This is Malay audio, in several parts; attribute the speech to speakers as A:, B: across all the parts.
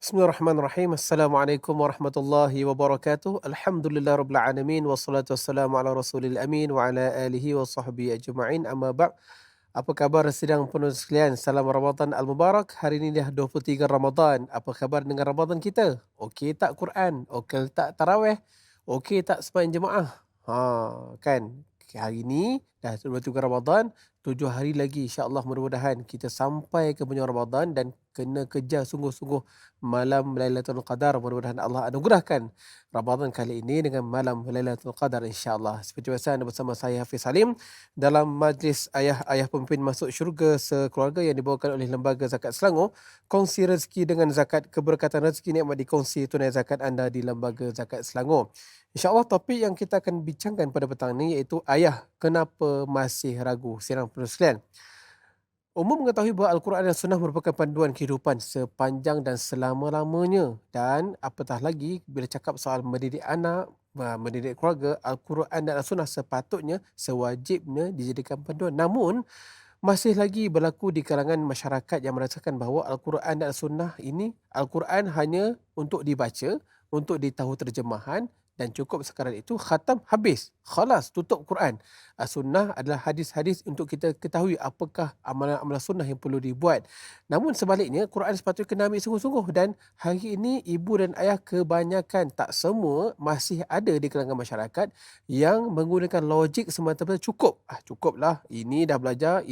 A: Bismillahirrahmanirrahim. Assalamualaikum warahmatullahi wabarakatuh. Alhamdulillah rabbil alamin wassalatu wassalamu ala rasulil amin wa ala alihi wa sahbihi ajma'in. Amma ba'd. Apa khabar sidang penulis sekalian? Salam Ramadan al-Mubarak. Hari ini dah 23 Ramadan. Apa khabar dengan Ramadan kita? Okey tak Quran? Okey tak tarawih? Okey tak sembahyang jemaah? Kan? Hari ini dah 23 Ramadan, 7 hari lagi insya-Allah mudah-mudahan kita sampai ke penghujung Ramadan dan kena kejar sungguh-sungguh malam Lailatul Qadar. Mudah-mudahan Allah anugerahkan Ramadan kali ini dengan malam Lailatul Qadar insya-Allah. Seperti biasa anda bersama saya Hafiz Salim dalam majlis ayah-ayah pemimpin masuk syurga sekeluarga yang dibawakan oleh Lembaga Zakat Selangor. Kongsi rezeki dengan zakat, keberkatan rezeki nikmat dikongsi tunai zakat anda di Lembaga Zakat Selangor. InsyaAllah topik yang kita akan bincangkan pada petang ini iaitu ayah kenapa masih ragu. Sidang penulis sekalian, umum mengetahui bahawa Al-Quran dan Sunnah merupakan panduan kehidupan sepanjang dan selama-lamanya. Dan apatah lagi bila cakap soal mendidik anak, mendidik keluarga, Al-Quran dan Al-Sunnah sepatutnya, sewajibnya dijadikan panduan. Namun, masih lagi berlaku di kalangan masyarakat yang merasakan bahawa Al-Quran dan Al-Sunnah ini, Al-Quran hanya untuk dibaca, untuk ditahu terjemahan dan cukup sekadar itu, khatam, habis. Khalas, tutup Quran. Sunnah adalah hadis-hadis untuk kita ketahui apakah amalan-amalan sunnah yang perlu dibuat. Namun sebaliknya, Quran sepatutnya kena ambil sungguh-sungguh dan hari ini ibu dan ayah kebanyakan, tak semua, masih ada di kalangan masyarakat yang menggunakan logik semata-mata cukup. Cukuplah, ini dah belajar,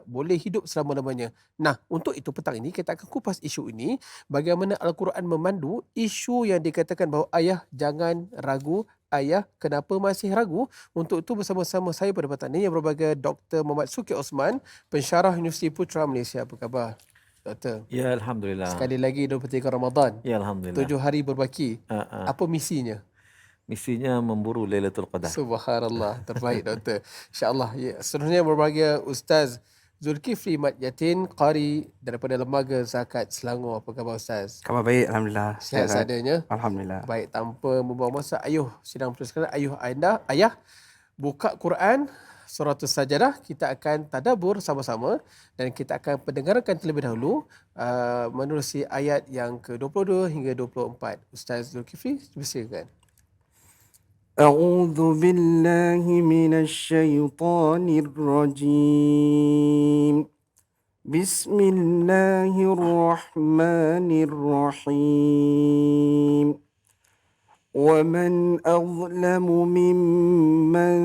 A: boleh hidup selama-lamanya. Nah, untuk itu petang ini kita akan kupas isu ini, bagaimana Al-Quran memandu isu yang dikatakan bahawa ayah jangan ragu, ayah kenapa masih ragu. Untuk itu bersama-sama saya pada petang ini yang berbahagia Dr. Muhammad Suki Osman, pensyarah Universiti Putra Malaysia. Apa khabar, Doktor?
B: Ya, Alhamdulillah.
A: Sekali lagi 23 Ramadan,
B: Ya, Alhamdulillah.
A: 7 hari berbaki.
B: Uh,
A: Apa misinya?
B: Misinya memburu Lailatul Qadar.
A: Subhanallah, terbaik Doktor. InsyaAllah. Ya, seterusnya berbahagia Ustaz Zulkifli Mat Yatin, Qari daripada Lembaga Zakat Selangor. Apa khabar Ustaz?
C: Khabar baik, Alhamdulillah.
A: Sihat seadanya.
C: Alhamdulillah.
A: Baik, tanpa membuang masa, ayuh sidang pertukaran, ayah buka Quran Suratul Sajadah. Kita akan tadabbur sama-sama dan kita akan pendengarkan terlebih dahulu menerusi ayat yang ke-22 hingga 24. Ustaz Zulkifli, silakan.
C: أعوذ بالله من الشيطان الرجيم. بسم الله الرحمن الرحيم. ومن أظلم ممن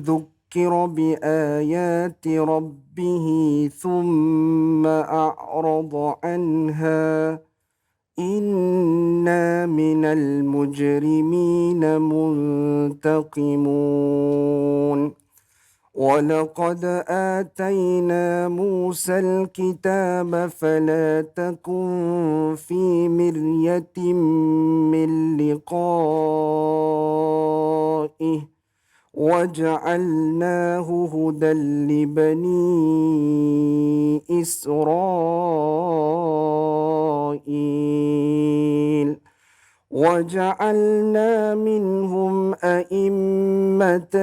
C: ذكر بآيات ربه ثم أعرض عنها إنا من المجرمين منتقمون. ولقد آتينا موسى الكتاب فلا تكن في مرية من لقائه وجعلناه هدى لبني إسرائيل وجعلنا منهم أئمة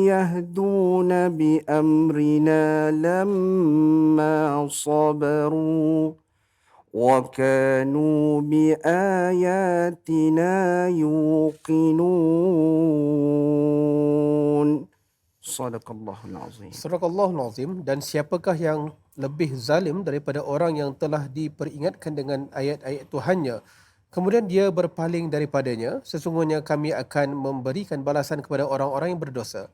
C: يهدون بأمرنا لما صبروا وكانوا بآياتنا يوقنون. Sadaqallahul Azim.
A: Sadaqallahul Azim. Dan siapakah yang lebih zalim daripada orang yang telah diperingatkan dengan ayat-ayat Tuhannya, kemudian dia berpaling daripadanya? Sesungguhnya kami akan memberikan balasan kepada orang-orang yang berdosa.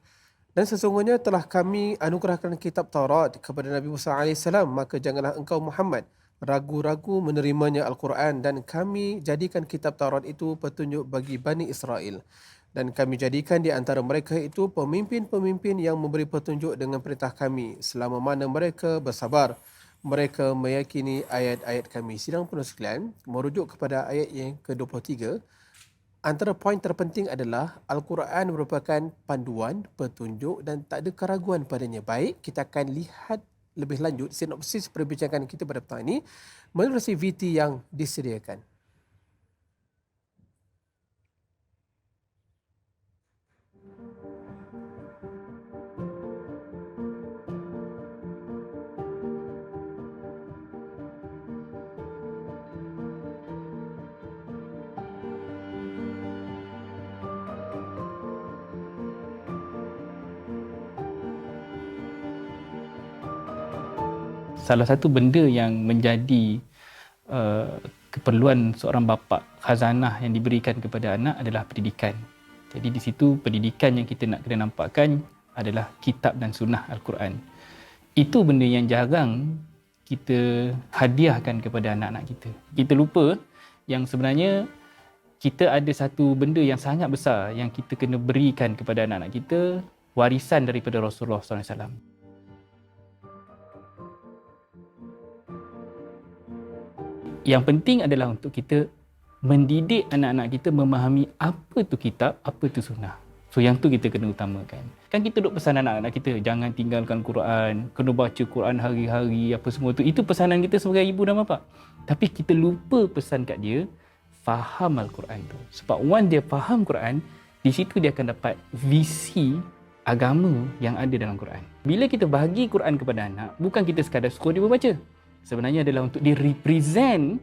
A: Dan sesungguhnya telah kami anugerahkan kitab Taurat kepada Nabi Musa AS, maka janganlah engkau Muhammad ragu-ragu menerimanya Al-Quran, dan kami jadikan kitab Taurat itu petunjuk bagi Bani Israel. Dan kami jadikan di antara mereka itu pemimpin-pemimpin yang memberi petunjuk dengan perintah kami selama mana mereka bersabar. Mereka meyakini ayat-ayat kami. Sidang penulis sekalian, merujuk kepada ayat yang ke-23, antara poin terpenting adalah Al-Quran merupakan panduan, petunjuk dan tak ada keraguan padanya. Baik, kita akan lihat lebih lanjut sinopsis perbincangan kita pada petang ini menerusi VT yang disediakan.
D: Salah satu benda yang menjadi keperluan seorang bapa, khazanah yang diberikan kepada anak adalah pendidikan. Jadi di situ pendidikan yang kita nak kena nampakkan adalah kitab dan sunnah Al-Quran. Itu benda yang jarang kita hadiahkan kepada anak-anak kita. Kita lupa yang sebenarnya kita ada satu benda yang sangat besar yang kita kena berikan kepada anak-anak kita, warisan daripada Rasulullah SAW. Yang penting adalah untuk kita mendidik anak-anak kita memahami apa tu kitab, apa tu sunnah. So yang tu kita kena utamakan. Kan kita duk pesan anak-anak kita, jangan tinggalkan Quran, kena baca Quran hari-hari, apa semua tu. Itu pesanan kita sebagai ibu dan bapa. Tapi kita lupa pesan kat dia, faham Al-Quran tu. Sebab once dia faham Quran, di situ dia akan dapat visi agama yang ada dalam Quran. Bila kita bagi Quran kepada anak, bukan kita sekadar suruh dia membaca. Sebenarnya adalah untuk dia represent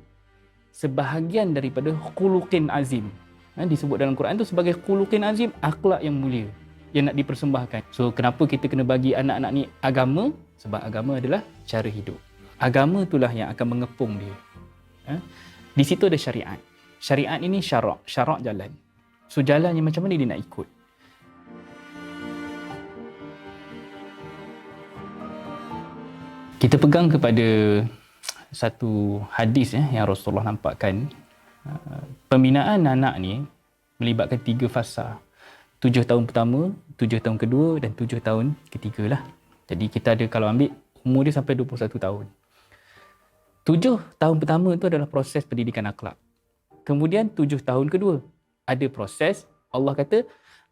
D: sebahagian daripada khuluqin azim. Disebut dalam Quran tu sebagai khuluqin azim, akhlak yang mulia yang nak dipersembahkan. So kenapa kita kena bagi anak-anak ni agama? Sebab agama adalah cara hidup. Agama itulah yang akan mengepung dia. Di situ ada syariat. Syariat ini syarak jalan. So jalan yang macam mana dia nak ikut? Kita pegang kepada satu hadis yang Rasulullah nampakkan. Pembinaan anak ni melibatkan 3 fasa. 7 tahun pertama, 7 tahun kedua dan 7 tahun ketiga lah. Jadi kita ada, kalau ambil umur dia sampai 21 tahun. 7 tahun pertama itu adalah proses pendidikan akhlak. Kemudian 7 tahun kedua ada proses, Allah kata,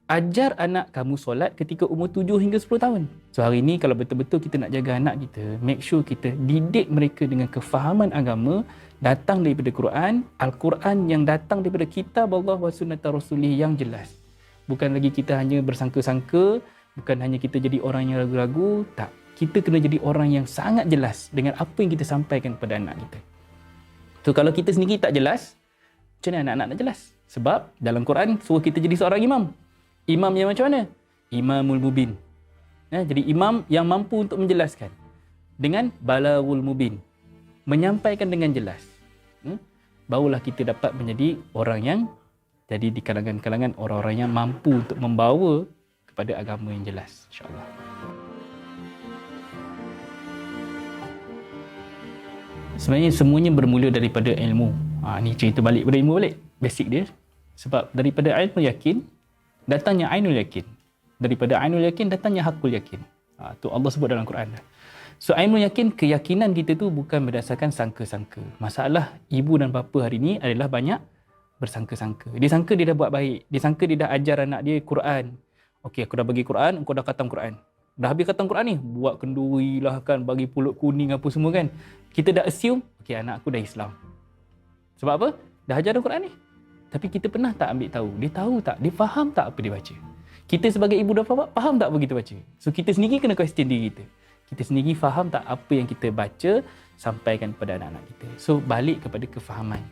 D: ajar anak kamu solat ketika umur 7 hingga 10 tahun. So hari ni kalau betul-betul kita nak jaga anak kita, make sure kita didik mereka dengan kefahaman agama datang daripada Quran, Al-Quran yang datang daripada kitab Allah wa sunnah Rasulih yang jelas. Bukan lagi kita hanya bersangka-sangka, bukan hanya kita jadi orang yang ragu-ragu, tak. Kita kena jadi orang yang sangat jelas dengan apa yang kita sampaikan kepada anak kita. So kalau kita sendiri tak jelas, macam mana anak-anak nak jelas? Sebab dalam Quran suruh kita jadi seorang imam. Imam yang macam mana? Imamul Mubin. Jadi imam yang mampu untuk menjelaskan dengan balaghul mubin, menyampaikan dengan jelas. Barulah kita dapat menjadi orang yang jadi di kalangan-kalangan orang-orang yang mampu untuk membawa kepada agama yang jelas, insya-Allah. Sebenarnya semuanya bermula daripada ilmu. Ni cerita balik pada ilmu balik. Basic dia. Sebab daripada ilmu yakin datangnya ainul yakin. Daripada ainul yakin datangnya hakul yakin. Tu Allah sebut dalam Quran. So ainul yakin, keyakinan kita tu bukan berdasarkan sangka-sangka. Masalah ibu dan bapa hari ni adalah banyak bersangka-sangka. Dia sangka dia dah buat baik. Dia sangka dia dah ajar anak dia Quran. Okey, aku dah bagi Quran, engkau dah khatam Quran. Dah habis khatam Quran ni, buat kenduri lah kan, bagi pulut kuning apa semua kan. Kita dah assume, okey anak aku dah Islam. Sebab apa? Dah ajar dalam Quran ni. Tapi kita pernah tak ambil tahu? Dia tahu tak? Dia faham tak apa dia baca? Kita sebagai ibu dan bapa faham tak apa kita baca? So kita sendiri kena question diri kita. Kita sendiri faham tak apa yang kita baca sampaikan kepada anak-anak kita? So balik kepada kefahaman.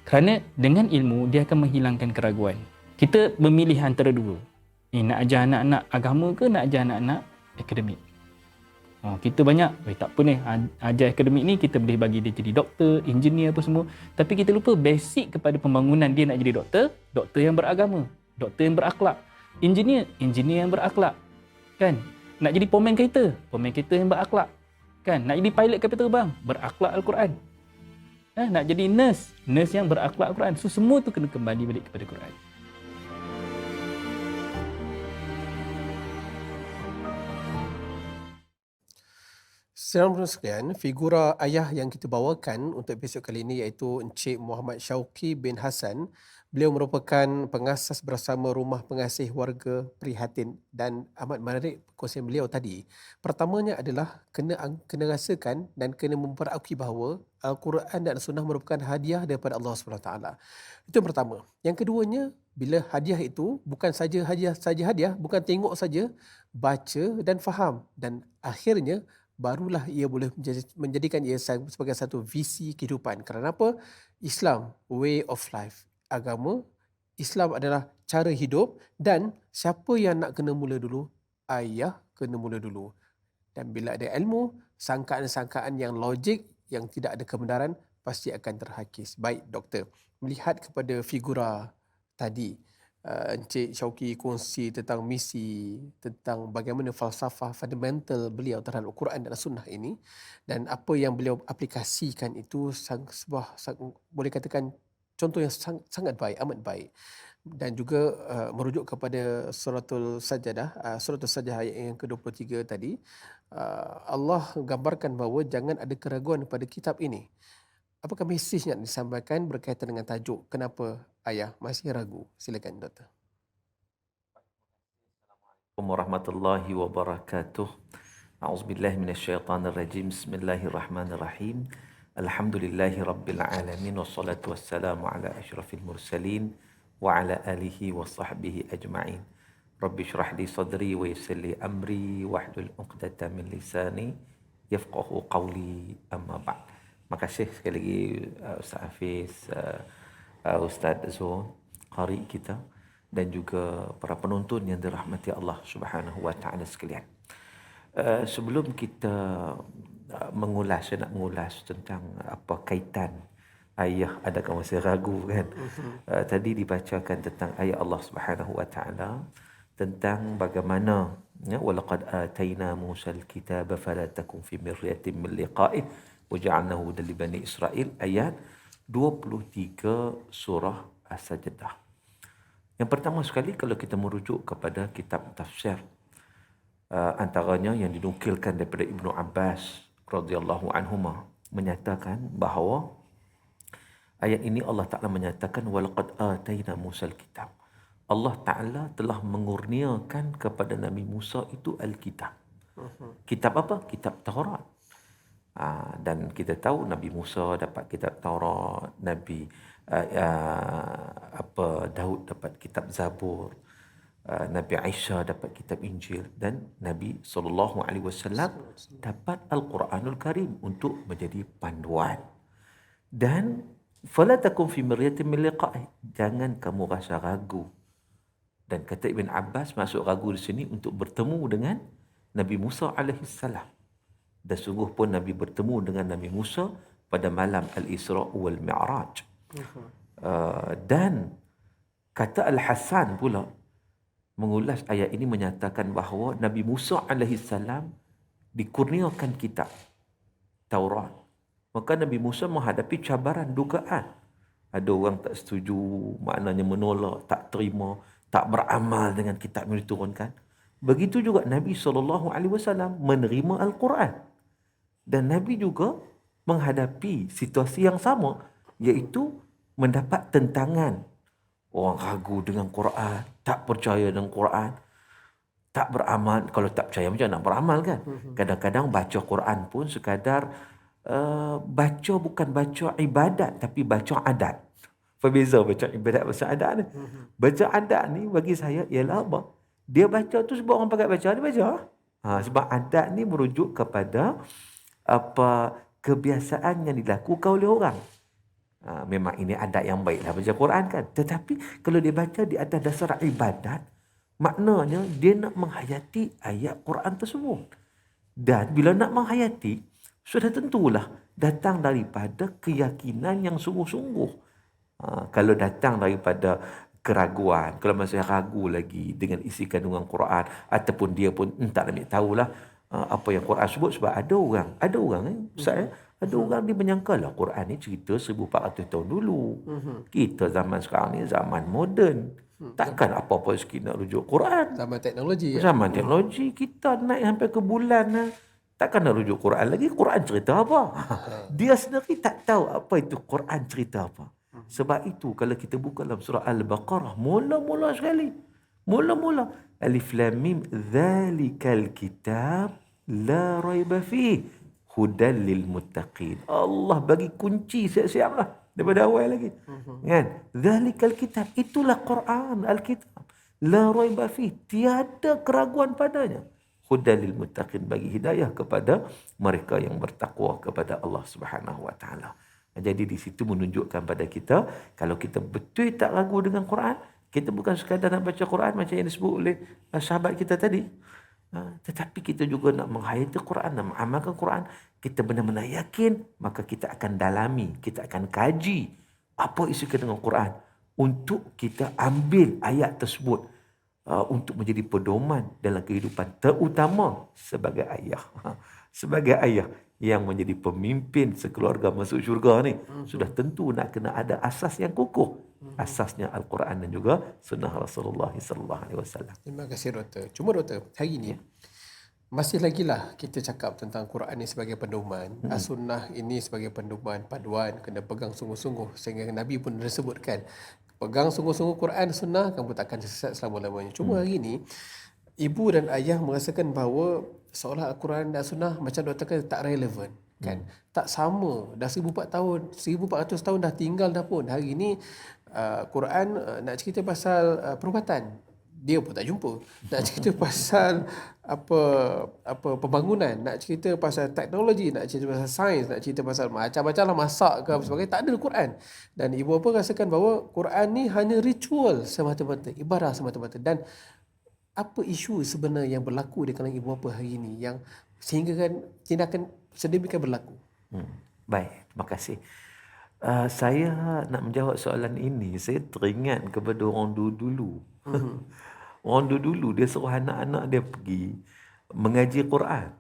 D: Kerana dengan ilmu dia akan menghilangkan keraguan. Kita memilih antara dua. Nak ajar anak-anak agama ke nak ajar anak-anak akademik? Kita banyak, tak apa ni, ajar akademik ni kita boleh bagi dia jadi doktor, engineer apa semua. Tapi kita lupa basic kepada pembangunan dia nak jadi doktor, doktor yang beragama, doktor yang berakhlak. Engineer yang berakhlak. Kan? Nak jadi pomen kereta yang berakhlak. Kan? Nak jadi pilot kapal terbang, berakhlak Al-Quran. Nak jadi nurse yang berakhlak Al-Quran. So semua tu kena kembali balik kepada Quran.
A: Sedang sekalian, figura ayah yang kita bawakan untuk episod kali ini iaitu Encik Muhammad Syauqi bin Hassan. Beliau merupakan pengasas bersama Rumah Pengasih Warga Prihatin dan amat menarik perkongsian beliau tadi. Pertamanya adalah kena rasakan dan kena memperakui bahawa Al-Quran dan Sunnah merupakan hadiah daripada Allah SWT. Itu yang pertama. Yang keduanya, bila hadiah itu bukan saja hadiah, bukan tengok saja, baca dan faham. Dan akhirnya barulah ia boleh menjadikan ia sebagai satu visi kehidupan. Kerana apa? Islam, way of life. Agama, Islam adalah cara hidup dan siapa yang nak kena mula dulu? Ayah kena mula dulu. Dan bila ada ilmu, sangkaan-sangkaan yang logik, yang tidak ada kebenaran, pasti akan terhakis. Baik, Doktor. Melihat kepada figura tadi, Encik Syauqi kongsi tentang misi, tentang bagaimana falsafah fundamental beliau terhadap Al-Quran dan Sunnah ini, dan apa yang beliau aplikasikan itu boleh katakan contoh yang sangat baik, amat baik. Dan juga merujuk kepada suratul Sajdah ayat yang ke-23 tadi, Allah gambarkan bahawa jangan ada keraguan pada kitab ini. Apakah mesej yang disampaikan berkaitan dengan tajuk kenapa ayah masih ragu? Silakan, Doktor.
B: Assalamualaikum warahmatullahi wabarakatuh. A'udzubillahi minasyaitanirrajim. Bismillahirrahmanirrahim. Alhamdulillahi rabbil alamin wassalatu wassalamu ala asyrafil mursalin wa ala alihi wa sahbihi ajma'in. Rabbi syrah li sadri wa yassir li amri wahlul 'uqdatam min lisani yafqahu qawli, amma ba'd. Terima kasih sekali lagi Ustaz Hafiz, Ustaz Zul, qari kita, dan juga para penonton yang dirahmati Allah Subhanahu wa taala sekalian. Sebelum kita saya nak mengulas tentang apa kaitan ayah, adakah masih ragu kan? Tadi dibacakan tentang ayat Allah Subhanahu wa taala tentang bagaimana walaqad atayna Musal kitaba fala takum fi miryatin min liqa'ih waja'alnahu hudan li bani Israil, ayat 23 surah As-Sajdah. Yang pertama sekali, kalau kita merujuk kepada kitab tafsir, antaranya yang dinukilkan daripada Ibnu Abbas radhiyallahu anhuma, menyatakan bahawa ayat ini Allah Ta'ala menyatakan walaqad atayna Musal kitab. Allah Ta'ala telah mengurniakan kepada Nabi Musa itu Alkitab. Kitab apa? Kitab Taurat. Dan kita tahu Nabi Musa dapat kitab Taurat, Daud dapat kitab Zabur, Nabi Aisyah dapat kitab Injil, dan Nabi SAW dapat Al-Quranul Karim untuk menjadi panduan. Dan fala takum fi miryatin min liqa'ih, jangan kamu rasa ragu. Dan kata Ibn Abbas, maksud ragu di sini untuk bertemu dengan Nabi Musa alaihissalam. Dan sungguh pun Nabi bertemu dengan Nabi Musa pada malam Al-Isra wal Mi'raj. Dan kata Al-Hasan pula mengulas ayat ini, menyatakan bahawa Nabi Musa alaihissalam dikurniakan kitab Taurat. Maka Nabi Musa menghadapi cabaran, dugaan. Ada orang tak setuju, maknanya menolak, tak terima, tak beramal dengan kitab yang diturunkan. Begitu juga Nabi SAW menerima Al-Quran. Dan Nabi juga menghadapi situasi yang sama, iaitu mendapat tentangan. Orang ragu dengan Quran, tak percaya dengan Quran, tak beramal. Kalau tak percaya, macam mana nak beramal kan? Kadang-kadang baca Quran pun sekadar baca, bukan baca ibadat, tapi baca adat. Berbeza baca ibadat, baca adat ni. Baca adat ni bagi saya ialah apa? Dia baca tu sebab orang pakai baca, dia baca. Sebab adat ni merujuk kepada kebiasaan yang dilakukan oleh orang. Memang ini adat yang baiklah baca Quran kan. Tetapi kalau dia baca di atas dasar ibadat, maknanya dia nak menghayati ayat Quran tersebut. Dan bila nak menghayati, sudah tentulah datang daripada keyakinan yang sungguh-sungguh. Kalau datang daripada keraguan, kalau masih ragu lagi dengan isi kandungan Quran, ataupun dia pun tak nak tahulah apa yang Quran sebut, sebab ada orang Ustaz, ada orang dia menyangka lah Quran ni cerita 1400 tahun dulu. Kita zaman sekarang ni zaman moden. Takkan apa-apa sikit nak rujuk Quran.
A: Zaman teknologi.
B: Zaman teknologi, kita naik sampai ke bulan. Takkan nak rujuk Quran lagi. Quran cerita apa? Dia sendiri tak tahu apa itu Quran cerita apa. Sebab itu kalau kita buka dalam surah Al-Baqarah, mula-mula sekali. Mula-mula. Alif Lam Mim, Zalikal kitab la raiba fih hudan lil muttaqin. Allah bagi kunci siap-siap lah. Daripada awal lagi. Kan? Zalikal kitab. Itulah Quran, Al-Kitab. La raiba fih. Tiada keraguan padanya. Hudan lil muttaqin. Bagi hidayah kepada mereka yang bertakwa kepada Allah Subhanahu wa taala. Jadi di situ menunjukkan pada kita, kalau kita betul tak ragu dengan Quran, kita bukan sekadar nak baca Quran macam yang disebut oleh sahabat kita tadi. Tetapi kita juga nak menghayati Quran, nak mengamalkan Quran. Kita benar-benar yakin, maka kita akan dalami, kita akan kaji apa isi dengan Quran untuk kita ambil ayat tersebut untuk menjadi pedoman dalam kehidupan, terutama sebagai ayah. Sebagai ayah yang menjadi pemimpin sekeluarga masuk syurga ni, sudah tentu nak kena ada asas yang kukuh. Asasnya Al-Quran dan juga sunnah Rasulullah sallallahu alaihi wasallam.
A: Terima kasih Doktor. Cuma Doktor, hari ini masih lagi lah kita cakap tentang Quran ni sebagai pedoman, as-sunnah ini sebagai pedoman, paduan, kena pegang sungguh-sungguh. Sehingga Nabi pun disebutkan, pegang sungguh-sungguh Quran, sunnah, kamu takkan sesat selama-lamanya. Cuma hari ini, ibu dan ayah merasakan bahawa seolah Al-Quran dan sunnah macam doktor kata tak relevan. Kan? Tak sama. Dah 1400 tahun, 1400 tahun dah tinggal dah pun. Hari ini Quran nak cerita pasal perubatan, dia pun tak jumpa. Nak cerita pasal apa pembangunan, nak cerita pasal teknologi, nak cerita pasal sains, nak cerita pasal macam-macam lah, masak ke apa sebagainya, tak ada Quran. Dan ibu bapa rasakan bahawa Quran ni hanya ritual semata-mata, ibadah semata-mata. Dan apa isu sebenarnya yang berlaku di kalangan ibu bapa hari ini yang sehingga kan tindakan sedemikian berlaku?
B: Baik, terima kasih. Saya nak menjawab soalan ini, saya teringat kepada orang dulu-dulu. Orang dulu-dulu dia suruh anak-anak dia pergi mengaji Quran.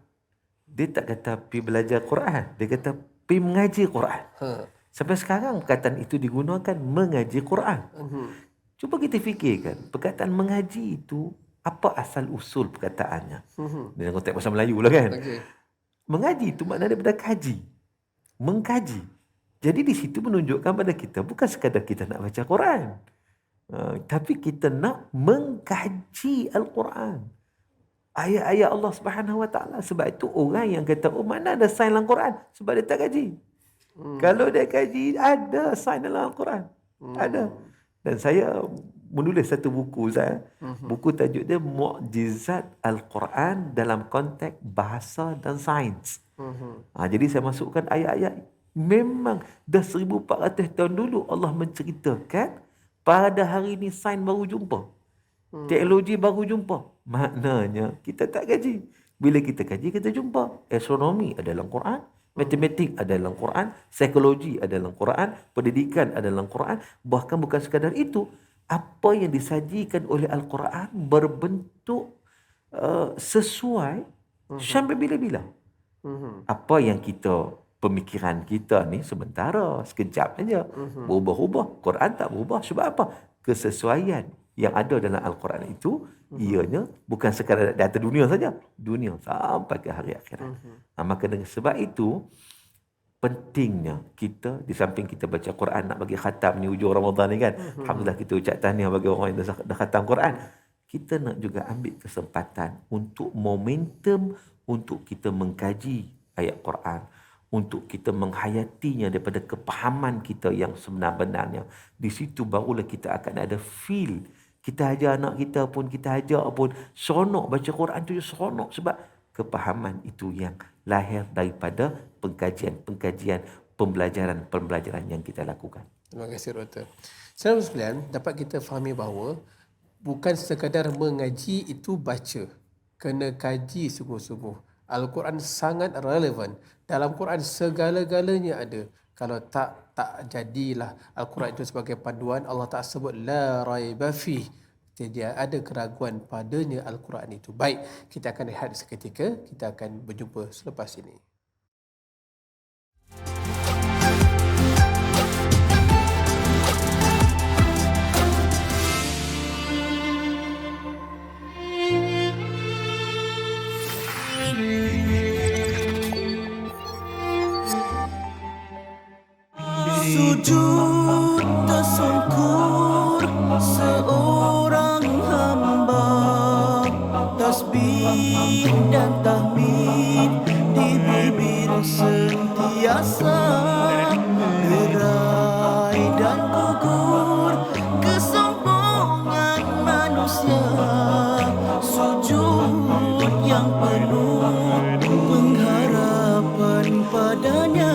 B: Dia tak kata pergi belajar Quran, dia kata pergi mengaji Quran. Sampai sekarang perkataan itu digunakan, mengaji Quran. Cuba kita fikirkan, perkataan mengaji itu apa asal usul perkataannya? Dalam konteks bahasa Melayu lah kan.
A: Okay.
B: Mengaji itu makna daripada kaji. Mengkaji. Jadi di situ menunjukkan pada kita bukan sekadar kita nak baca Quran. Tapi kita nak mengkaji Al-Quran. Ayat-ayat Allah Subhanahu Wa Taala. Sebab itu orang yang kata, oh mana ada sains dalam Quran? Sebab dia tak kaji. Kalau dia kaji, ada sains dalam Al-Quran. Ada. Dan saya menulis satu buku saya. Buku tajuk dia Mukjizat Al-Quran dalam konteks bahasa dan sains. Jadi saya masukkan ayat-ayat. Memang dah 1400 tahun dulu Allah menceritakan, pada hari ini sains baru jumpa. Teknologi baru jumpa. Maknanya kita tak kaji. Bila kita kaji, kita jumpa. Astronomi ada dalam Quran. Matematik ada dalam Quran. Psikologi ada dalam Quran. Pendidikan ada dalam Quran. Bahkan bukan sekadar itu. Apa yang disajikan oleh Al-Quran berbentuk sesuai sampai bila-bila. Apa yang pemikiran kita ni sementara, sekejap saja. Berubah-ubah. Quran tak berubah. Sebab apa? Kesesuaian yang ada dalam Al-Quran itu, ianya bukan sekadar di atas dunia saja. Dunia sampai ke hari akhirat. Maka dengan sebab itu, pentingnya kita, di samping kita baca Quran, nak bagi khatam ni hujung Ramadan ni kan. Alhamdulillah kita ucap tahniah bagi orang yang dah khatam Quran. Kita nak juga ambil kesempatan untuk momentum untuk kita mengkaji ayat Quran. Untuk kita menghayatinya daripada kepahaman kita yang sebenar-benarnya. Di situ barulah kita akan ada feel. Kita ajar anak kita pun, kita ajar pun, seronok baca Quran tu seronok. Sebab kepahaman itu yang lahir daripada pengkajian, pembelajaran yang kita lakukan.
A: Terima kasih Doktor. Saudara sekalian, dapat kita fahami bahawa bukan sekadar mengaji itu baca. Kena kaji sungguh-sungguh. Al-Quran sangat relevan. Dalam Quran segala-galanya ada. Kalau tak jadilah Al-Quran itu sebagai panduan. Allah tak sebut la raiba fih. Tidak ada keraguan padanya Al-Quran itu. Baik, kita akan rehat seketika. Kita akan berjumpa selepas ini.
C: Sujud tersungkur seorang hamba, tasbih dan tahmid di bibir sentiasa, gerai dan gugur kesombongan manusia, sujud yang penuh pengharapan padanya.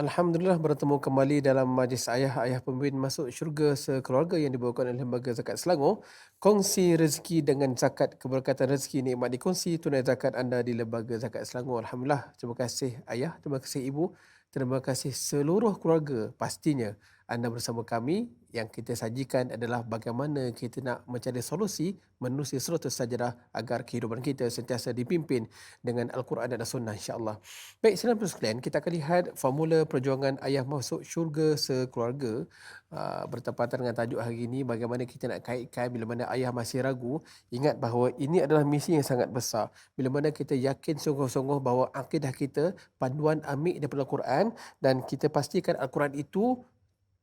A: Alhamdulillah bertemu kembali dalam majlis ayah pemimpin masuk syurga sekeluarga yang dibawakan oleh Lembaga Zakat Selangor. Kongsi rezeki dengan zakat, keberkatan rezeki nikmat dikongsi, tunai zakat anda di Lembaga Zakat Selangor. Alhamdulillah, terima kasih ayah, terima kasih ibu, terima kasih seluruh keluarga. Pastinya anda bersama kami, yang kita sajikan adalah bagaimana kita nak mencari solusi menerusi suratul sajadah agar kehidupan kita sentiasa dipimpin dengan Al-Quran dan As-Sunnah, insya-Allah. Baik, saudara sekalian, kita akan lihat formula perjuangan ayah masuk syurga sekeluarga. Bertepatan dengan tajuk hari ini, bagaimana kita nak kaitkan bila mana ayah masih ragu. Ingat bahawa ini adalah misi yang sangat besar. Bila mana kita yakin sungguh-sungguh bahawa akidah kita panduan amik daripada Al-Quran, dan kita pastikan Al-Quran itu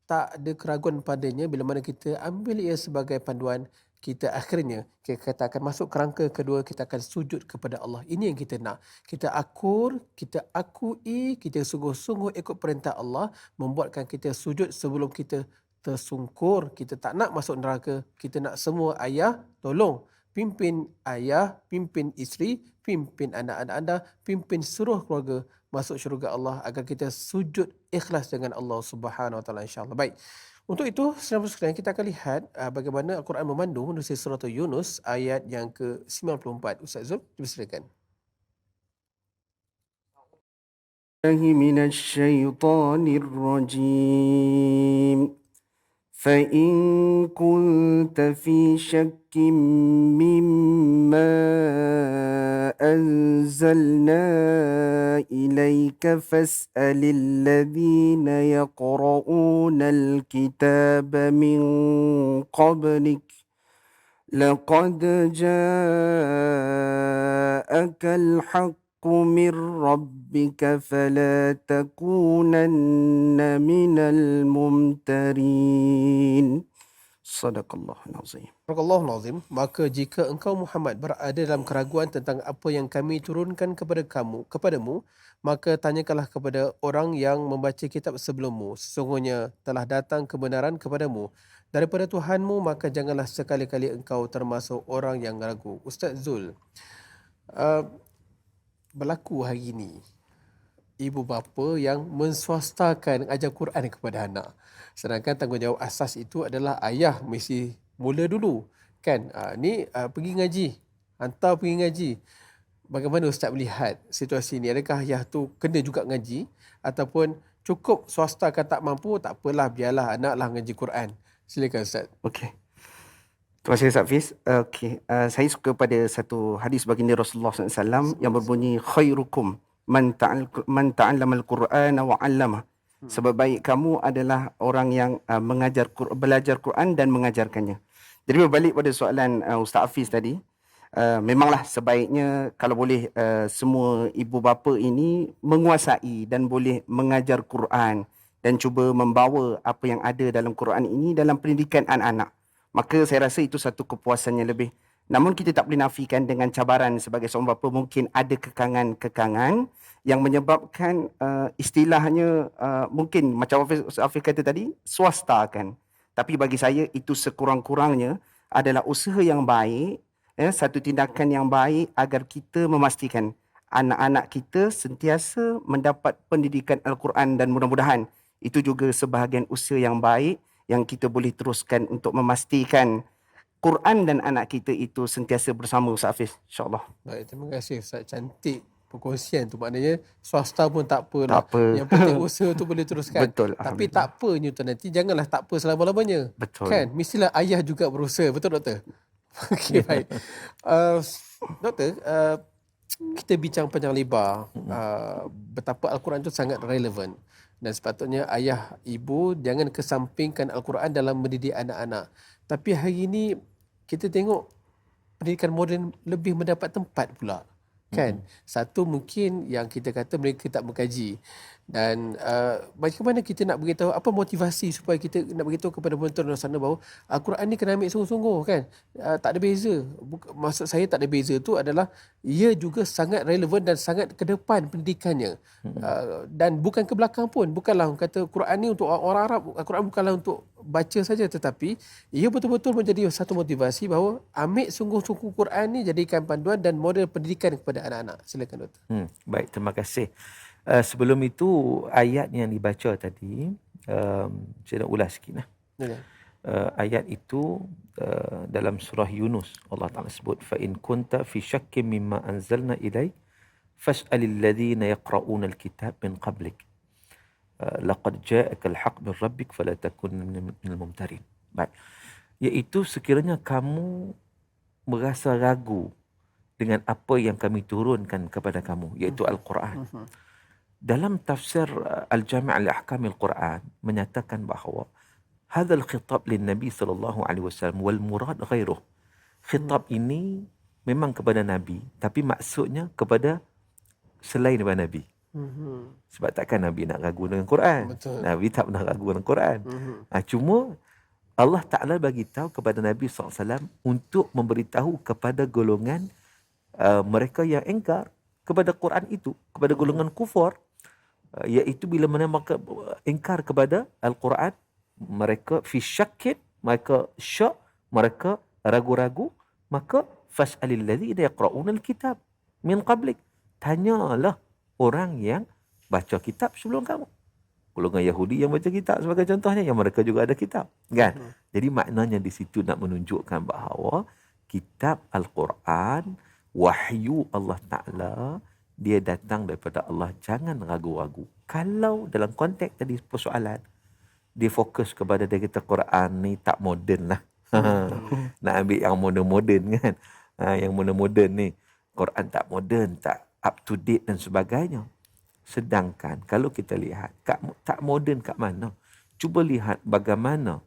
A: tak ada keraguan padanya, bila mana kita ambil ia sebagai panduan, kita akhirnya kita akan masuk kerangka kedua, kita akan sujud kepada Allah. Ini yang kita nak. Kita akur, kita akui, kita sungguh-sungguh ikut perintah Allah, membuatkan kita sujud sebelum kita tersungkur. Kita tak nak masuk neraka. Kita nak semua ayah tolong pimpin ayah, pimpin isteri, pimpin anak-anak anda, pimpin seluruh keluarga masuk syurga Allah agar kita sujud ikhlas dengan Allah Subhanahu Wa Taala, insya-Allah. Baik. Untuk itu, saudara sekalian, kita akan lihat bagaimana Al-Quran memandu menulis surah Yunus ayat yang ke-94. Ustaz Zul, dipersilakan.
E: Minasyaitonir rajim. فإن كنت في شك مما أنزلنا إليك فاسأل الذين يقرؤون الكتاب من قبلك لقد جاءك الحق من ربك فلا تكونن من الممترين. صدق الله العظيم.
A: Barakallahu azim. Maka jika engkau Muhammad berada dalam keraguan tentang apa yang kami turunkan kepadamu, maka tanyakanlah kepada orang yang membaca kitab sebelummu. Sesungguhnya telah datang kebenaran kepadamu daripada Tuhanmu, maka janganlah sekali-kali engkau termasuk orang yang ragu. Ustaz Zul, berlaku hari ini ibu bapa yang menswastakan ajar Quran kepada anak. Sedangkan tanggungjawab asas itu adalah ayah mesti mula dulu. Kan? Pergi ngaji. Hantar pergi ngaji. Bagaimana Ustaz melihat situasi ini? Adakah ayah tu kena juga ngaji? Ataupun cukup swasta kan tak mampu, tak apalah, biarlah anaklah ngaji Quran. Silakan Ustaz.
E: Okey. Terima kasih Ustaz Fiz. Saya suka pada satu hadis baginda Rasulullah SAW yang berbunyi khairukum man ta'allama al-Qur'ana wa 'allama. Sebaik kamu adalah orang yang belajar Quran dan mengajarkannya. Jadi berbalik pada soalan Ustaz Hafiz tadi, memanglah sebaiknya kalau boleh semua ibu bapa ini menguasai dan boleh mengajar Quran dan cuba membawa apa yang ada dalam Quran ini dalam pendidikan anak-anak. Maka saya rasa itu satu kepuasan yang lebih. Namun kita tak boleh nafikan dengan cabaran sebagai seorang bapa mungkin ada kekangan-kekangan yang menyebabkan istilahnya mungkin macam Hafiz kata tadi, swastakan. Tapi bagi saya itu sekurang-kurangnya adalah usaha yang baik, satu tindakan yang baik agar kita memastikan anak-anak kita sentiasa mendapat pendidikan Al-Quran, dan mudah-mudahan itu juga sebahagian usaha yang baik yang kita boleh teruskan untuk memastikan Quran dan anak kita itu sentiasa bersama Ustaz Hafiz, insya-Allah.
A: Baik, terima kasih Ustaz. Cantik perkongsian tu, maknanya swasta pun tak apalah.
E: Tak apa.
A: Yang penting usaha tu boleh teruskan.
E: Betul.
A: Tapi tak apa Newton, nanti janganlah tak apa selama-lamanya.
E: Betul.
A: Kan? Mestilah ayah juga berusaha. Betul doktor? Okey, baik. Doktor, kita bincang panjang lebar betapa Al-Quran itu sangat relevan. Dan sepatutnya ayah, ibu jangan kesampingkan Al-Quran dalam mendidik anak-anak. Tapi hari ini kita tengok pendidikan moden lebih mendapat tempat pula. Kan? Satu mungkin yang kita kata mereka tak mengkaji. Dan bagaimana kita nak beritahu, apa motivasi supaya kita nak beritahu kepada penonton di sana bahawa Al-Quran ni kena ambil sungguh-sungguh, kan? Tak ada beza. Maksud saya tak ada beza tu adalah ia juga sangat relevan dan sangat ke depan pendidikannya. Dan bukan ke belakang pun. Bukanlah kata Quran ni untuk orang Arab, Al-Quran bukanlah untuk baca saja, tetapi ia betul-betul menjadi satu motivasi bahawa ambil sungguh-sungguh Quran ni, jadikan panduan dan model pendidikan kepada anak-anak. Silakan doktor.
B: Baik, terima kasih. Sebelum itu ayat yang dibaca tadi, saya nak ulas sikit lah.
A: Ya.
B: Ayat itu dalam surah Yunus Allah Ta'ala sebut fa in kunta fi syakkin mimma anzalna ilaik fas'alil ladzina yaqra'una alkitab min qablik laqad ja'aka alhaq min rabbik fala takun minal mumtarin. Baik. Iaitu sekiranya kamu merasa ragu dengan apa yang kami turunkan kepada kamu, iaitu Al-Quran. Dalam tafsir Al-Jami' li-Ahkam Al-Quran menyatakan bahawa hadzal khitab lin Nabi sallallahu alaihi wasallam wal murad ghairuh. Khitab ini memang kepada Nabi, tapi maksudnya kepada selain daripada Nabi. Sebab takkan Nabi nak ragu dengan Quran.
A: Betul.
B: Nabi tak pernah ragu dengan Quran. Cuma Allah Ta'ala bagi tahu kepada Nabi SAW untuk memberitahu kepada golongan mereka yang engkar kepada Quran itu, kepada golongan kufar, iaitu bila mana mereka engkar kepada Al-Quran, mereka fi syakkin, mereka syak, mereka ragu-ragu, maka fas'alil ladzina yaqra'una al-kitab min qablik. Tanyalah orang yang baca kitab sebelum kamu. Golongan Yahudi yang baca kitab sebagai contohnya, yang mereka juga ada kitab, kan? Jadi maknanya di situ nak menunjukkan bahawa kitab Al-Quran, wahyu Allah Ta'ala, dia datang daripada Allah. Jangan ragu-ragu. Kalau dalam konteks tadi persoalan, dia fokus kepada dia kata Quran ni tak moden lah. Nak ambil yang moden-moden kan. Yang moden-moden ni. Quran tak moden, tak up to date dan sebagainya. Sedangkan kalau kita lihat, tak moden kat mana? Cuba lihat bagaimana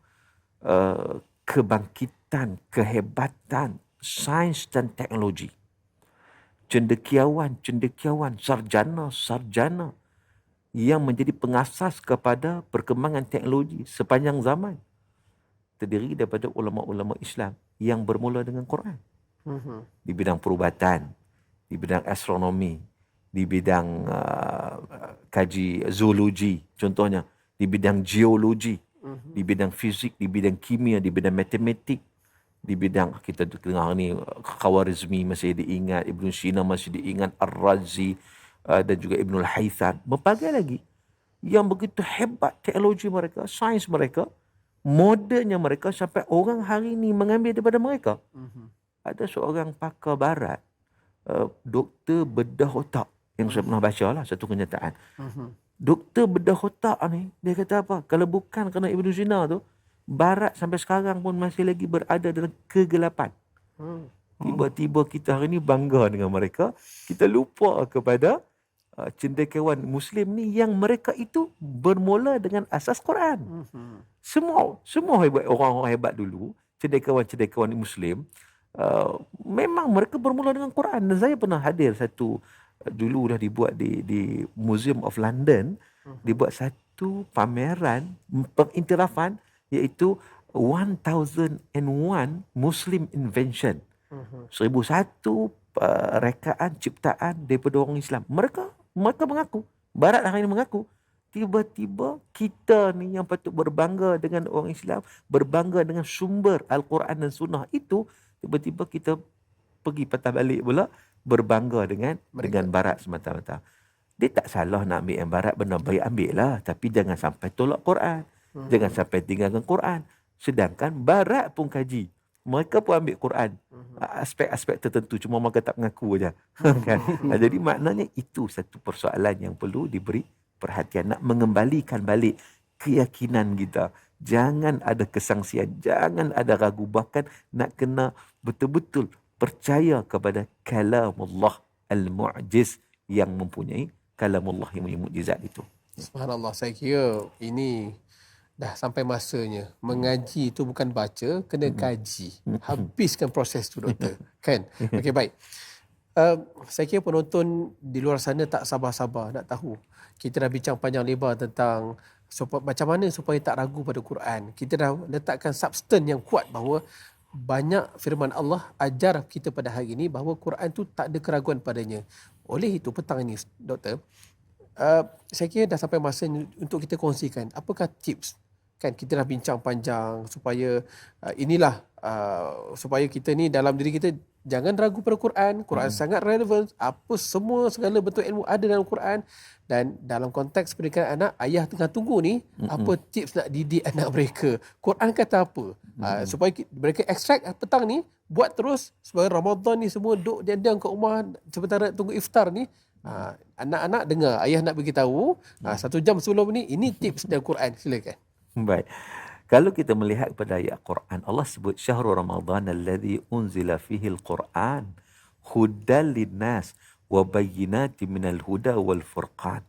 B: kebangkitan, kehebatan sains dan teknologi. Cendekiawan, sarjana yang menjadi pengasas kepada perkembangan teknologi sepanjang zaman terdiri daripada ulama-ulama Islam yang bermula dengan Quran. Di bidang perubatan, di bidang astronomi, di bidang kaji zoologi contohnya, di bidang geologi, di bidang fizik, di bidang kimia, di bidang matematik, di bidang kita dengar ni Khawarizmi masih diingat, Ibn Sina masih diingat, Ar-Razi dan juga Ibnul Haytham. Berbagai lagi yang begitu hebat teknologi mereka, sains mereka, modennya mereka, sampai orang hari ini mengambil daripada mereka. Ada seorang pakar barat, doktor bedah otak, yang saya pernah baca lah satu kenyataan. Doktor bedah otak ni, dia kata apa? Kalau bukan kerana Ibn Sina tu, barat sampai sekarang pun masih lagi berada dalam kegelapan. Tiba-tiba kita hari ni bangga dengan mereka, kita lupa kepada cendekiawan Muslim ni yang mereka itu bermula dengan asas Quran. Semua hebat, orang-orang hebat dulu, cendekiawan Muslim, memang mereka bermula dengan Quran. Dan saya pernah hadir satu, dulu dah dibuat di Museum of London, dibuat satu pameran pengiktirafan, iaitu 1001 Muslim Invention. 1001 rekaan ciptaan daripada orang Islam. Mereka mengaku, barat hari ini mengaku, tiba-tiba kita ni yang patut berbangga dengan orang Islam, berbangga dengan sumber Al-Quran dan Sunnah itu, tiba-tiba kita pergi patah balik pula berbangga dengan barat semata-mata. Dia tak salah nak ambil yang barat, benda baik ambil lah, tapi jangan sampai tolak Quran. Jangan sampai tinggalkan Quran. Sedangkan barat pun kaji, mereka pun ambil Quran, aspek-aspek tertentu, cuma mereka tak mengaku aja. Kan? Jadi maknanya itu satu persoalan yang perlu diberi perhatian, nak mengembalikan balik keyakinan kita. Jangan ada kesangsian, jangan ada ragu, bahkan nak kena betul-betul percaya kepada kalamullah al-mu'jiz, yang mempunyai kalamullah yang mempunyai mukjizat itu.
A: Subhanallah, saya kira ini dah sampai masanya. Mengaji itu bukan baca, kena kaji. Habiskan proses tu, doktor. Kan? Okey, baik. Saya kira penonton di luar sana tak sabar-sabar nak tahu. Kita dah bincang panjang lebar tentang macam mana supaya tak ragu pada Quran. Kita dah letakkan substan yang kuat bahawa banyak firman Allah ajar kita pada hari ini bahawa Quran tu tak ada keraguan padanya. Oleh itu petang ini, doktor, saya kira dah sampai masa untuk kita kongsikan apakah tips. Kan kita dah bincang panjang supaya supaya kita ni dalam diri kita jangan ragu pada Quran. Quran sangat relevan. Apa semua segala bentuk ilmu ada dalam Quran. Dan dalam konteks pendidikan anak, ayah tengah tunggu ni, apa tips nak didik anak mereka. Quran kata apa? Supaya mereka extract petang ni, buat terus supaya Ramadan ni semua duduk diam-diam kat rumah sementara tunggu iftar ni. Anak-anak dengar, ayah nak beritahu 1 jam sebelum ni, ini tips dari Quran. Silakan.
B: Baik. Kalau kita melihat pada ayat Quran, Allah sebut syahrul Ramadan alladhi unzila fihi al-Quran hudan linnas wa bayyinatin minal huda wal furqan.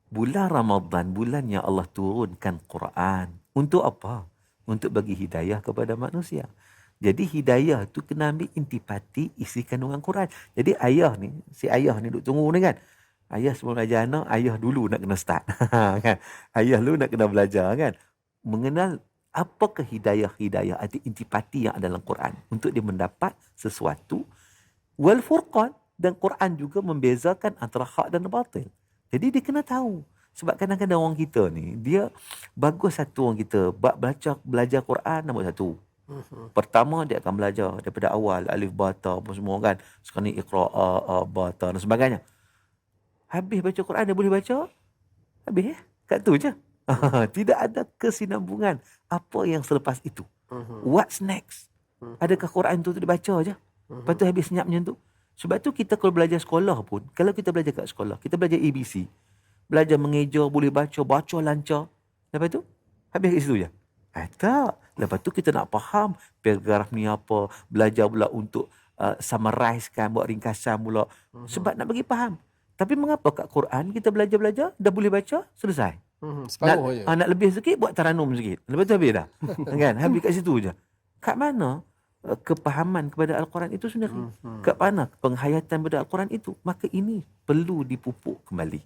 B: Bulan Ramadan, bulan yang Allah turunkan Quran. Untuk apa? Untuk bagi hidayah kepada manusia. Jadi hidayah tu kena ambil intipati isi kandungan Quran. Jadi ayah ni, si ayah ni duk tunggu ni kan. Ayah sebelum belajar anak, ayah dulu nak kena start. Kan? Ayah dulu nak kena belajar kan. Mengenal apakah hidayah atau intipati yang ada dalam Quran untuk dia mendapat sesuatu. Wal furqan, dan Quran juga membezakan antara hak dan batil. Jadi dia kena tahu. Sebab kadang-kadang orang kita ni, dia bagus satu orang kita belajar Quran nombor satu. Pertama dia akan belajar daripada awal alif ba ta apa semua kan. Sekarang ni iqra ba ta dan sebagainya. Habis baca Quran dia boleh baca. Habis kat tu je. Tidak ada kesinambungan apa yang selepas itu. What's next? Adakah Quran tu dibaca je? Lepas tu habis senyap macam tu. Sebab tu kita kalau belajar sekolah pun, kalau kita belajar kat sekolah, kita belajar ABC. Belajar mengeja, boleh baca lancar. Lepas tu habis kat situ je. Tak. Lepas tu kita nak faham paragraf ni apa. Belajar pula untuk summarize kan, buat ringkasan pula. Sebab nak bagi faham. Tapi mengapa kat Quran kita belajar, dah boleh baca, selesai.
A: Separuh je.
B: Nak lebih sikit, buat taranum sikit. Lepas tu habis dah. Kan? Habis kat situ je. Kat mana kepahaman kepada Al-Quran itu sendiri? Kat mana penghayatan kepada Al-Quran itu? Maka ini perlu dipupuk kembali.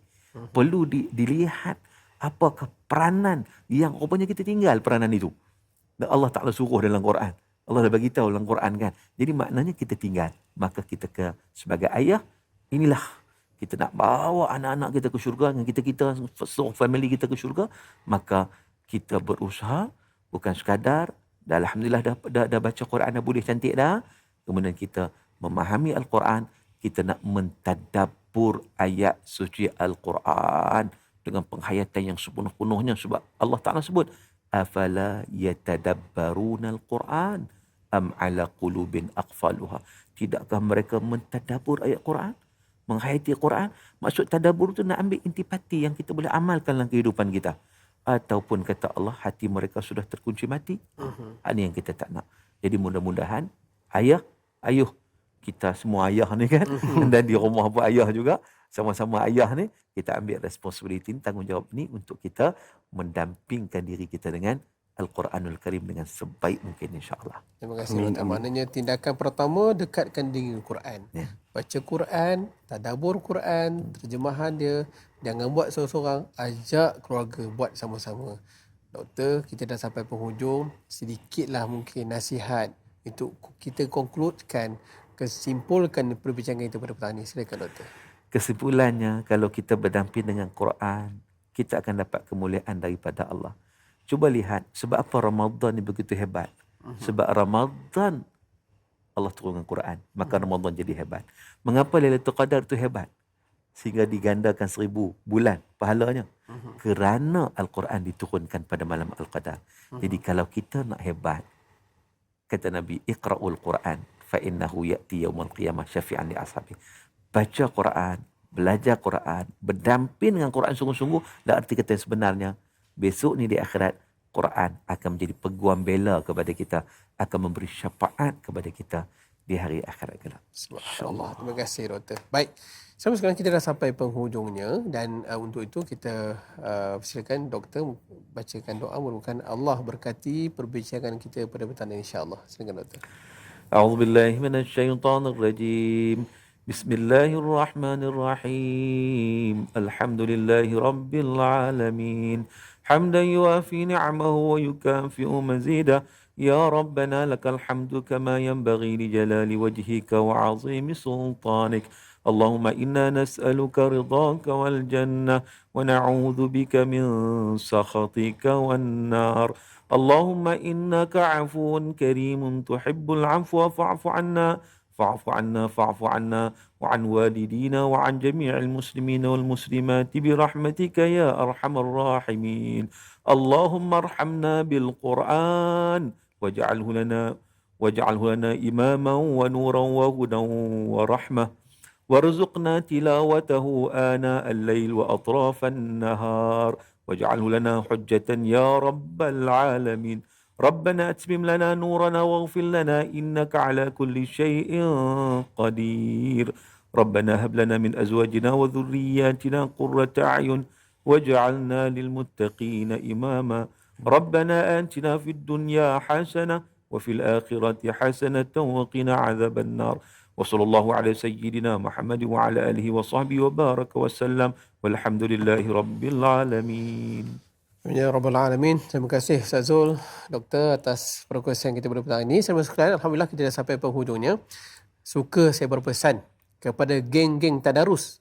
B: Perlu dilihat apakah peranan yang rupanya kita tinggal peranan itu. Dan Allah Ta'ala suruh dalam Quran. Allah dah bagi tahu dalam Quran kan. Jadi maknanya kita tinggal. Maka kita sebagai ayah, inilah kita nak bawa anak-anak kita ke syurga dengan kita seluruh family kita ke syurga, maka kita berusaha bukan sekadar dah alhamdulillah dah baca Quran dah boleh cantik dah, kemudian kita memahami Al-Quran, kita nak mentadabbur ayat suci Al-Quran dengan penghayatan yang sepenuh-penuhnya. Sebab Allah Ta'ala sebut afala yatadabbaruna Al-Quran am ala qulubin aqfaluha. Tidakkah mereka mentadabbur ayat Quran, menghayati Quran? Maksud tadabbur tu nak ambil intipati yang kita boleh amalkan dalam kehidupan kita. Ataupun kata Allah, hati mereka sudah terkunci mati. Ini yang kita tak nak. Jadi mudah-mudahan ayuh kita semua ayah ni kan, dan di rumah pun ayah juga, sama-sama ayah ni, kita ambil responsibility ni, tanggungjawab ni untuk kita mendampingkan diri kita dengan Al-Quranul Karim dengan sebaik mungkin, insya-Allah.
A: Terima kasih. Maknanya tindakan pertama, dekatkan diri dengan Quran. Baca Quran, tadabbur Quran, terjemahan dia. Jangan buat seorang-seorang, ajak keluarga buat sama-sama. Doktor, kita dah sampai penghujung. Sedikitlah mungkin nasihat untuk kita concludekan, kesimpulkan perbincangan kita pada petang ini. Silakan doktor.
B: Kesimpulannya, kalau kita berdamping dengan Quran, kita akan dapat kemuliaan daripada Allah. Cuba lihat, sebab apa Ramadan ni begitu hebat? Sebab Ramadan Allah turunkan Quran, maka Ramadan jadi hebat. Mengapa Lailatul Qadar tu hebat? Sehingga digandakan 1000 bulan pahalanya. Kerana Al-Quran diturunkan pada malam Al-Qadar. Jadi kalau kita nak hebat, kata Nabi, iqra'ul Quran fa innahu ya'ti yaumal qiyamah syafi'an li ashabi. Baca Quran, belajar Quran, berdamping dengan Quran sungguh-sungguh, dan arti kata sebenarnya besok ni di akhirat, Quran akan menjadi peguam bela kepada kita, akan memberi syafaat kepada kita di hari akhirat kelak.
A: Subhanallah. Terima kasih doktor. Baik. Sampai sekarang kita dah sampai penghujungnya, dan untuk itu kita silakan doktor bacakan doa, mudah-mudahan Allah berkati perbincangan kita pada petang ini, insya-Allah. Silakan doktor.
B: A'udzubillahi minasyaitonirrajim. Bismillahirrahmanirrahim. Alhamdulillahi rabbil alamin. حمدا يوافي نعمه ويكافئ مزيدا يا ربنا لك الحمد كما ينبغي لجلال وجهك وعظيم سلطانك اللهم إنا نسألك رضاك والجنة ونعوذ بك من سخطك والنار اللهم إنك عفو كريم تحب العفو فاعف عنا فاعف عنا وعن والدينا وعن جميع المسلمين والمسلمات برحمتك يا أرحم الراحمين. اللهم ارحمنا بالقرآن واجعله لنا إماما ونورا وهدى ورحمة، وارزقنا تلاوته آناء الليل وأطراف النهار، واجعله لنا حجة يا رب العالمين. ربنا أتمم لنا نورنا واغفر لنا إنك على كل شيء قدير. ربنا هب لنا من أزواجنا وذرياتنا قرة أعين واجعلنا للمتقين إماما. ربنا آتنا في الدنيا حسنة وفي الآخرة حسنة وقنا عذاب النار. وصلى الله على سيدنا محمد وعلى آله وصحبه وبارك وسلم والحمد لله رب العالمين.
A: Ya Rabbal Alamin. Terima kasih Ustaz Zul, Doktor, atas perkongsian kita pada petang ini. Saudara sekalian, Alhamdulillah kita dah sampai penghujungnya. Suka saya berpesan kepada geng-geng tadarus.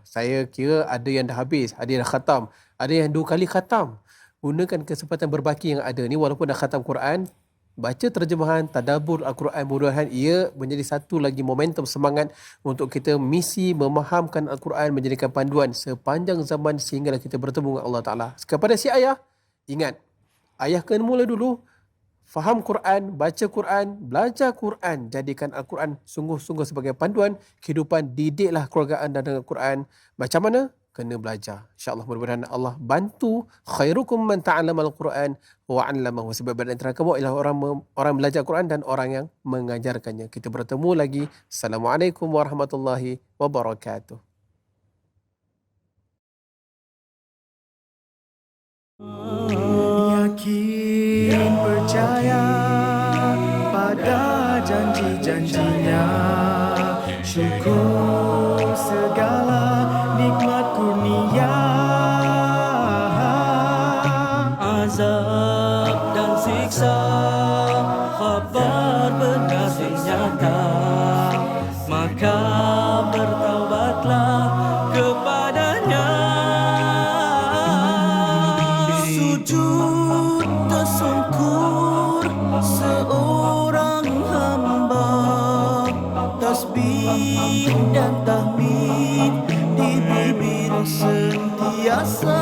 A: Saya kira ada yang dah habis, ada yang dah khatam, ada yang 2 kali khatam. Gunakan kesempatan berbaki yang ada ni, walaupun dah khatam Quran, baca terjemahan, tadabbur Al-Quran, mudah-mudahan ia menjadi satu lagi momentum semangat untuk kita misi memahamkan Al-Quran, menjadikan panduan sepanjang zaman sehinggalah kita bertemu dengan Allah Ta'ala. Kepada si ayah, ingat, ayah kena mula dulu faham Quran, baca Quran, belajar Quran, jadikan Al-Quran sungguh-sungguh sebagai panduan kehidupan. Didiklah keluarga anda dengan Quran. Macam mana? Kena belajar. InsyaAllah mudah-mudahan Allah bantu. Khairukum man ta'allama al-Quran wa 'allamahu. Sebab di antara kamu ialah orang belajar Quran dan orang yang mengajarkannya. Kita bertemu lagi. Assalamualaikum warahmatullahi wabarakatuh.
C: Yakin percaya pada janji-janjinya, syukur segala nikmat kurnia. Azab dan siksa, khabar benar dan nyata, maka bertaubatlah kepadanya. Sujud tersungkur seorang hamba, tasbih dan tahmid di bibir sentiasa.